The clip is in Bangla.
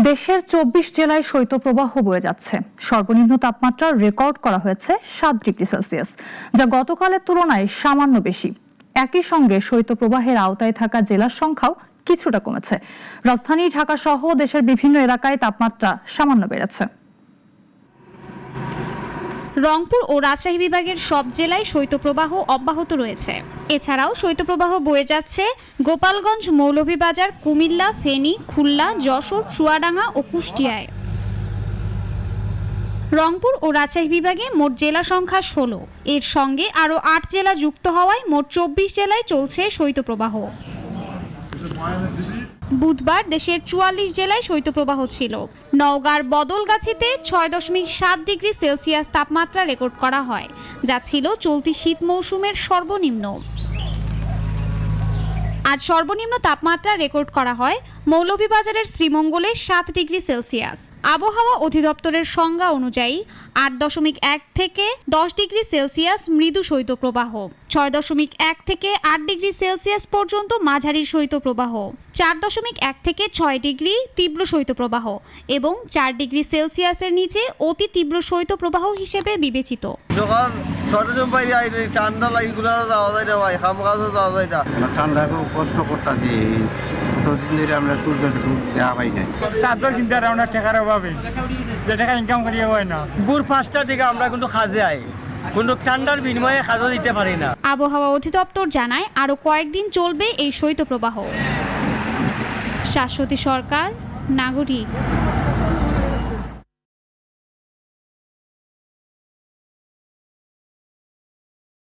দেশের ২৪ জেলায় শৈত্যপ্রবাহ বয়ে যাচ্ছে। সর্বনিম্ন তাপমাত্রা রেকর্ড করা হয়েছে ৭ ডিগ্রি সেলসিয়াস, যা গতকালের তুলনায় সামান্য বেশি। একই সঙ্গে শৈত্যপ্রবাহের আওতায় থাকা জেলার সংখ্যাও কিছুটা কমেছে। রাজধানী ঢাকা সহ দেশের বিভিন্ন এলাকায় তাপমাত্রা সামান্য বেড়েছে। রংপুর ও রাজশাহী বিভাগের সব জেলায় শৈত্যপ্রবাহ অব্যাহত রয়েছে। এছাড়াও শৈত্যপ্রবাহ বয়ে যাচ্ছে গোপালগঞ্জ, মৌলভীবাজার, কুমিল্লা, ফেনী, খুলনা, যশোর, চুয়াডাঙ্গা ও কুষ্টিয়ায়। রংপুর ও রাজশাহী বিভাগে মোট জেলা সংখ্যা ১৬। এর সঙ্গে আরও ৮ জেলা যুক্ত হওয়ায় মোট ২৪ জেলায় চলছে শৈত্যপ্রবাহ। বুধবার দেশের ৪৪ জেলায় শৈত্যপ্রবাহ ছিল। নওগাঁর বদলগাছীতে ৬.৭ ডিগ্রি সেলসিয়াস তাপমাত্রা রেকর্ড করা হয়, যা ছিল চলতি শীত মৌসুমের সর্বনিম্ন। আজ সর্বনিম্ন তাপমাত্রা রেকর্ড করা হয় মৌলভীবাজারের শ্রীমঙ্গলে ৭ ডিগ্রি সেলসিয়াস। আবহাওয়া অধিদপ্তরের সংজ্ঞা অনুযায়ী ৮.১ থেকে ১০ ডিগ্রি সেলসিয়াস মৃদু শৈত্যপ্রবাহ, ৬.১ থেকে ৮ ডিগ্রি সেলসিয়াস পর্যন্ত মাঝারি শৈত্যপ্রবাহ, ৪.১ থেকে ৬ ডিগ্রি তীব্র শৈত্যপ্রবাহ এবং ৪ ডিগ্রি সেলসিয়াসের নিচে অতি তীব্র শৈত্যপ্রবাহ হিসেবে বিবেচিত। সকাল ৬টার সময় বাইরে ঠান্ডা লাগে, গুলারও যাওয়া যায় না ভাই, খামকাজও যাওয়া যায় না। ঠান্ডা খুব কষ্ট করতেছি, কতদিন ধরে আমরা সূর্য দেখা পাই নাই। চাদর কিনতে আর আমরা টাকার অভাবে যে টাকা ইনকাম করিয়ে হয় না। ভোর ৫টার দিকে আমরা কিন্তু কাজে আই, কিন্তু ঠান্ডার বিনিময়ে কাজও দিতে পারি না। আবহাওয়া অধিদপ্তর জানায় আরও কয়েকদিন চলবে এই শৈত্যপ্রবাহ। শাশ্বতী সরকার, নাগরিক।